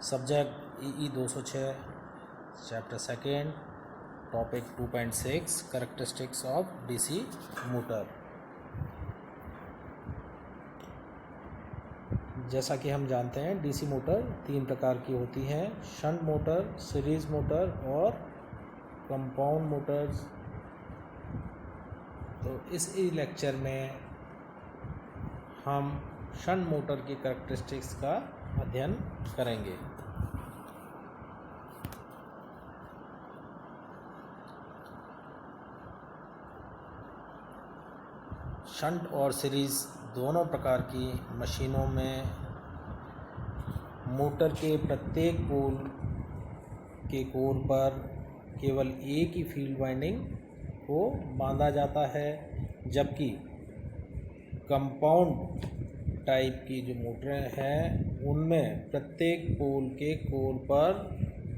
Subject EE 206 chapter second topic 2.6 characteristics of DC motor. जैसा कि हम जानते हैं DC मोटर तीन प्रकार की होती हैं, शंट मोटर, सीरीज मोटर और कंपाउंड मोटर्स। तो इस लेक्चर में हम शंट मोटर की कैरेक्टरिस्टिक्स का अध्ययन करेंगे। शंट और सीरीज दोनों प्रकार की मशीनों में मोटर के प्रत्येक पोल के कोर पर केवल एक ही फील्ड वाइंडिंग को बांधा जाता है, जबकि कंपाउंड टाइप की जो मोटरें हैं उनमें प्रत्येक पोल के कोर पर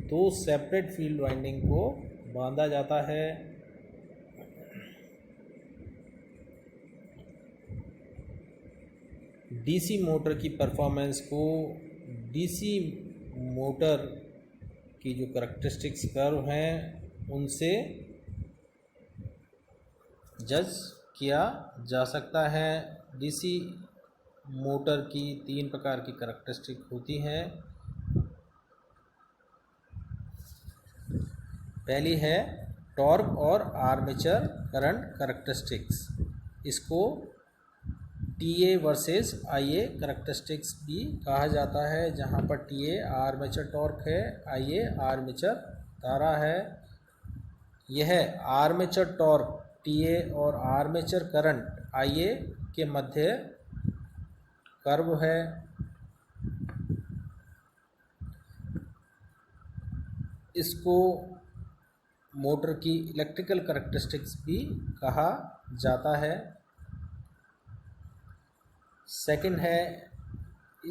दो सेपरेट फील्ड वाइंडिंग को बांधा जाता है। DC मोटर की परफॉर्मेंस को DC मोटर की जो कैरेक्टरिस्टिक्स कर्व हैं उनसे जज किया जा सकता है। DC मोटर की तीन प्रकार की कैरेक्टरिस्टिक होती हैं। पहली है टॉर्क और आर्मेचर करंट कैरेक्टरिस्टिक्स। इसको TA वर्सेस IA कैरेक्टरिस्टिक्स भी कहा जाता है, जहाँ पर TA आर्मेचर टॉर्क है, IA आर्मेचर धारा है। यह आर्मेचर टॉर्क TA और आर्मेचर करंट IA के मध्य कर्व है। इसको मोटर की इलेक्ट्रिकल कैरेक्टरिस्टिक्स भी कहा जाता है। सेकंड है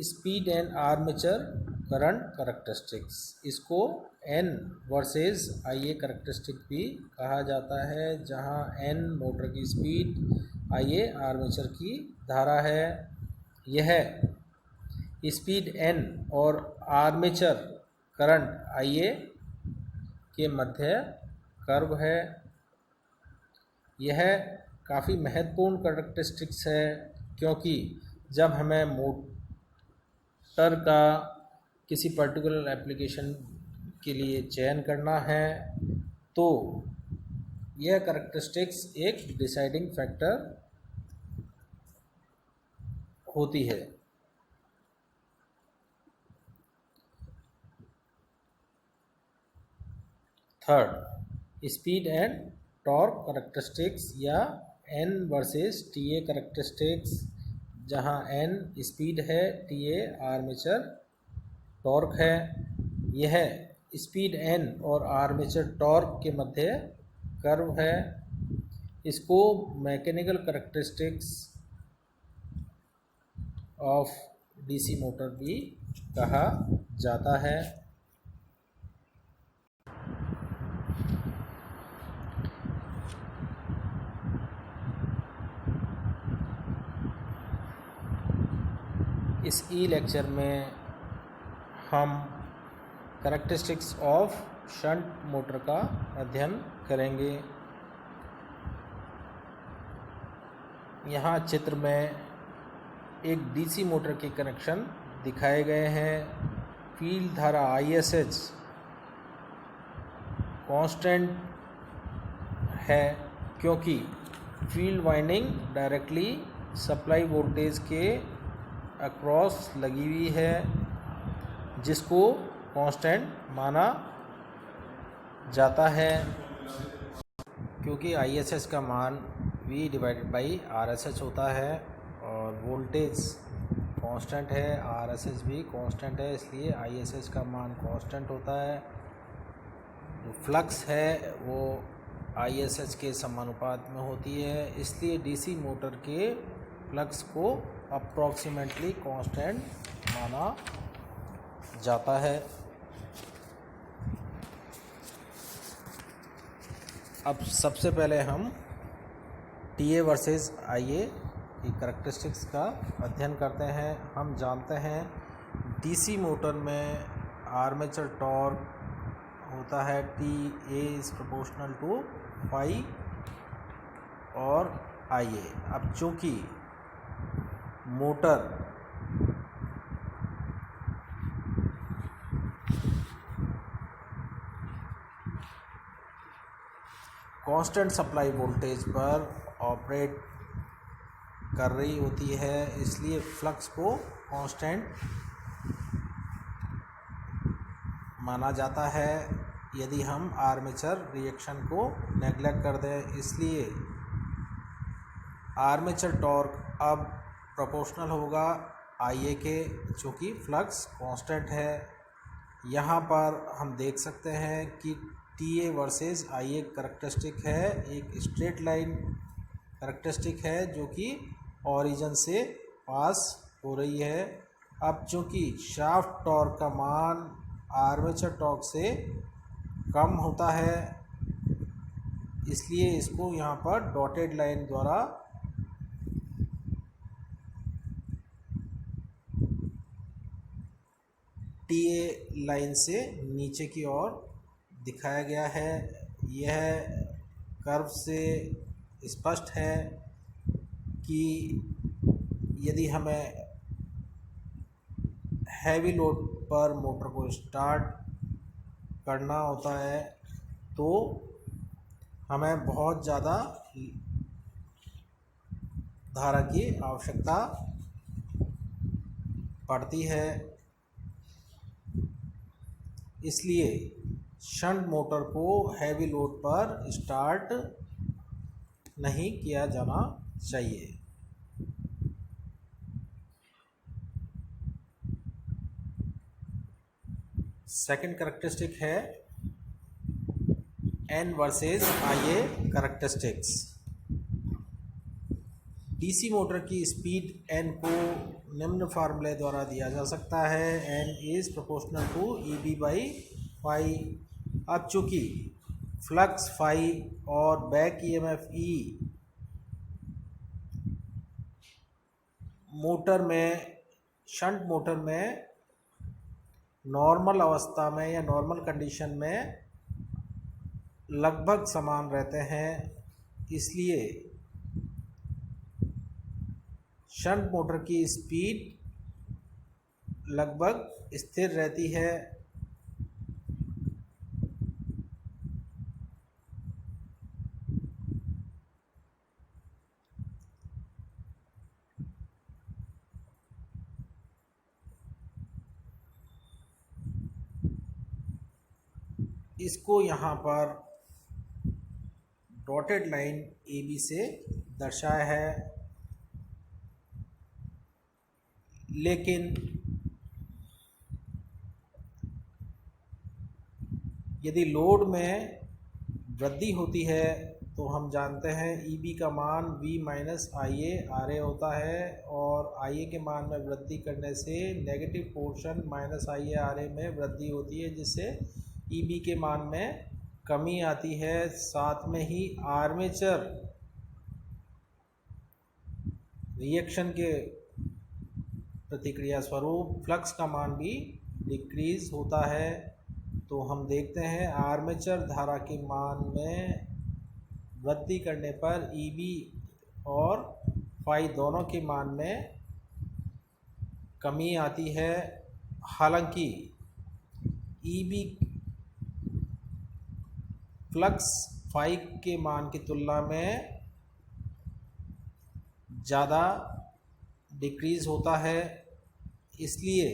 speed and armature current characteristics. इसको N वर्सेस IA कैरेक्टरिस्टिक भी कहा जाता है, जहां N मोटर की स्पीड, IA आर्मेचर की धारा है। यह स्पीड N और आर्मेचर करंट IA के मध्य कर्व है। यह काफ़ी महत्वपूर्ण कैरेक्टरिस्टिक्स है, क्योंकि जब हमें मोटर का किसी पर्टिकुलर एप्लीकेशन के लिए चयन करना है तो यह कैरेक्टरिस्टिक्स एक डिसाइडिंग फैक्टर होती है। Third, speed and torque characteristics या N वर्सेस TA कैरेक्टरिस्टिक्स, जहां N स्पीड है, TA आर्मेचर टॉर्क है। यह स्पीड N और आर्मेचर टॉर्क के मध्य कर्व है। इसको mechanical characteristics of DC motor भी कहा जाता है। इस लेक्चर में हम कैरेक्टरिस्टिक्स ऑफ शंट मोटर का अध्ययन करेंगे। यहाँ चित्र में एक DC मोटर के कनेक्शन दिखाए गए हैं। फील्ड धारा ISH कांस्टेंट है, क्योंकि field winding directly supply voltage के अक्रॉस लगी हुई है, जिसको कांस्टेंट माना जाता है, क्योंकि ISH का मान V/RSH होता है और वोल्टेज कांस्टेंट है, RSH भी कांस्टेंट है, इसलिए ISH का मान कांस्टेंट होता है। जो फ्लक्स है वो ISH के समानुपात में होती है, इसलिए DC मोटर के फ्लक्स को अप्रॉक्सीमेटली कांस्टेंट माना जाता है। अब सबसे पहले हम TA वर्सेस IA की कैरेक्टरिस्टिक्स का अध्ययन करते हैं। हम जानते हैं DC मोटर में आर्मेचर टॉर्क होता है T A is proportional to phi और आई ए। अब चूँकि मोटर कांस्टेंट सप्लाई वोल्टेज पर ऑपरेट कर रही होती है, इसलिए फ्लक्स को कांस्टेंट माना जाता है यदि हम आर्मेचर रिएक्शन को नेग्लेक्ट कर दें। इसलिए आर्मेचर टॉर्क अब प्रोपोर्शनल होगा आईए के, चूँकि फ्लक्स कांस्टेंट है। यहाँ पर हम देख सकते हैं कि T A versus I A characteristic है, एक स्ट्रेट लाइन करैक्टरिस्टिक है जो कि ओरिजिन से पास हो रही है। अब चूँकि शाफ्ट टॉर्क का मान आर्मेचर टॉर्क से कम होता है, इसलिए इसको यहाँ पर डॉटेड लाइन द्वारा टी ए लाइन से नीचे की ओर दिखाया गया है। यह कर्व से स्पष्ट है कि यदि हमें हैवी लोड पर मोटर को स्टार्ट करना होता है तो हमें बहुत ज़्यादा धारा की आवश्यकता पड़ती है। इसलिए शंट मोटर को हैवी लोड पर स्टार्ट नहीं किया जाना चाहिए। सेकंड करैक्टरिस्टिक है N versus I A characteristics. DC motor की स्पीड एन को निम्न फार्मूले द्वारा दिया जा सकता है, N is proportional to E B by phi. अब चूँकि फ्लक्स फाई और बैक ईएमएफ ई मोटर में, शंट मोटर में नॉर्मल अवस्था में या नॉर्मल कंडीशन में लगभग समान रहते हैं, इसलिए शंट मोटर की स्पीड लगभग स्थिर रहती है। इसको यहाँ पर डॉटेड लाइन ए बी से दर्शाया है, लेकिन यदि लोड में वृद्धि होती है तो हम जानते हैं ई बी का मान V minus I A R A होता है, और आई ए के मान में वृद्धि करने से negative portion minus I A R A में वृद्धि होती है, जिससे ई बी के मान में कमी आती है। साथ में ही आर्मेचर रिएक्शन के प्रतिक्रिया स्वरूप फ्लक्स का मान भी डिक्रीज होता है। तो हम देखते हैं आर्मेचर धारा के मान में वृद्धि करने पर ई बी और फाई दोनों के मान में कमी आती है। हालांकि ई बी फ्लक्स फाई के मान की तुलना में ज़्यादा डिक्रीज होता है, इसलिए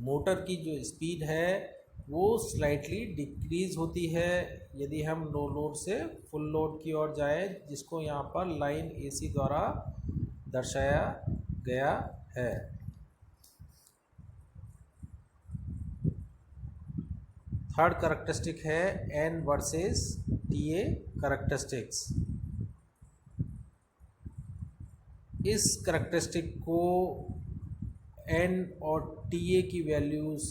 मोटर की जो स्पीड है वो स्लाइटली डिक्रीज होती है यदि हम नो लोड से फुल लोड की ओर जाएं, जिसको यहाँ पर लाइन एसी द्वारा दर्शाया गया है। थर्ड करैक्टरिस्टिक है N versus T A characteristics. इस करैक्टरिस्टिक को एन और टी ए की वैल्यूज़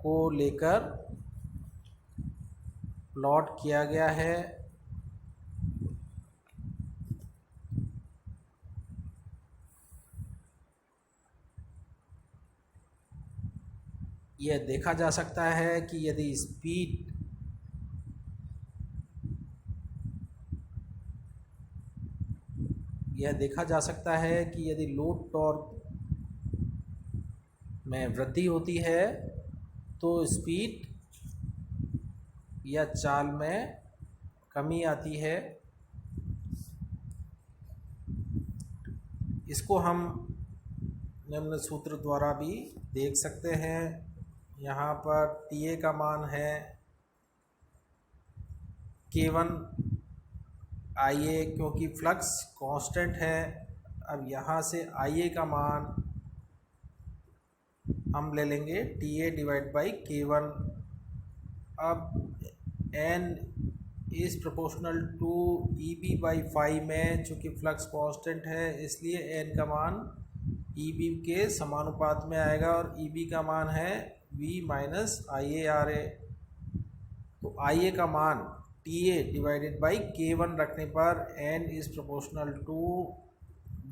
को लेकर प्लॉट किया गया है। यह देखा जा सकता है कि यदि स्पीड लोड टॉर्क में वृद्धि होती है तो स्पीड या चाल में कमी आती है। इसको हम निम्न सूत्र द्वारा भी देख सकते हैं। यहाँ पर TA का मान है K1 IA, क्योंकि फ्लक्स कांस्टेंट है। अब यहाँ से IA का मान हम ले लेंगे TA डिवाइड बाई K1। अब N is proportional to EB by phi में, चूँकि फ्लक्स कांस्टेंट है इसलिए N का मान EB के समानुपात में आएगा और EB का मान है V माइनस IARA। तो IA का मान TA डिवाइडेड बाई K1 रखने पर N is proportional to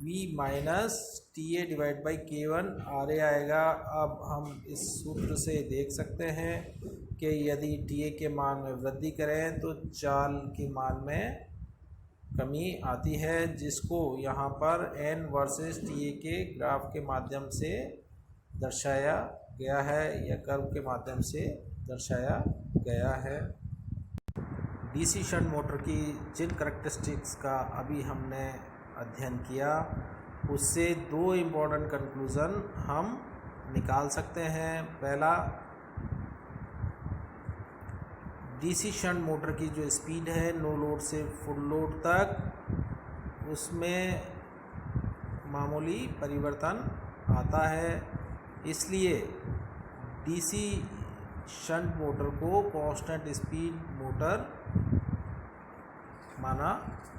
V minus TA divide by K1 RA आएगा। अब हम इस सूत्र से देख सकते हैं कि यदि TA के मान में वृद्धि करें तो चाल के मान में कमी आती है, जिसको यहाँ पर N वर्सेस TA के ग्राफ के माध्यम से दर्शाया गया है या कर्व के माध्यम से दर्शाया गया है। DC शंट मोटर की जिन करैक्टरिस्टिक्स का अभी हमने अध्ययन किया उससे दो इम्पोर्टेंट कंक्लूज़न हम निकाल सकते हैं। पहला, DC शंट मोटर की जो स्पीड है नो लोड से फुल लोड तक, उसमें मामूली परिवर्तन आता है, इसलिए DC शंट मोटर को कांस्टेंट स्पीड मोटर माना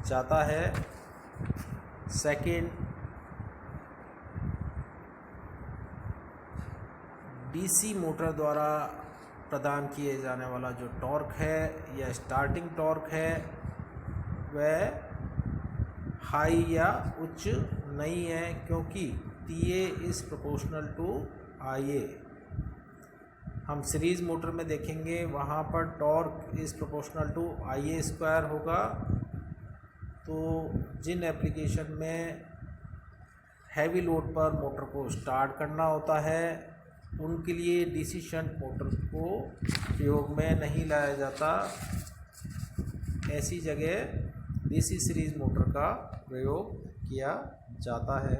जाता है। सेकंड, DC मोटर द्वारा प्रदान किए जाने वाला जो टॉर्क है या स्टार्टिंग टॉर्क है वह हाई या उच्च नहीं है, क्योंकि TA is proportional to IA। हम सीरीज़ मोटर में देखेंगे वहाँ पर torque is proportional to IA square होगा। तो जिन एप्लीकेशन में हैवी लोड पर मोटर को स्टार्ट करना होता है उनके लिए DC शंट मोटर को प्रयोग में नहीं लाया जाता। ऐसी जगह DC सीरीज़ मोटर का प्रयोग किया जाता है।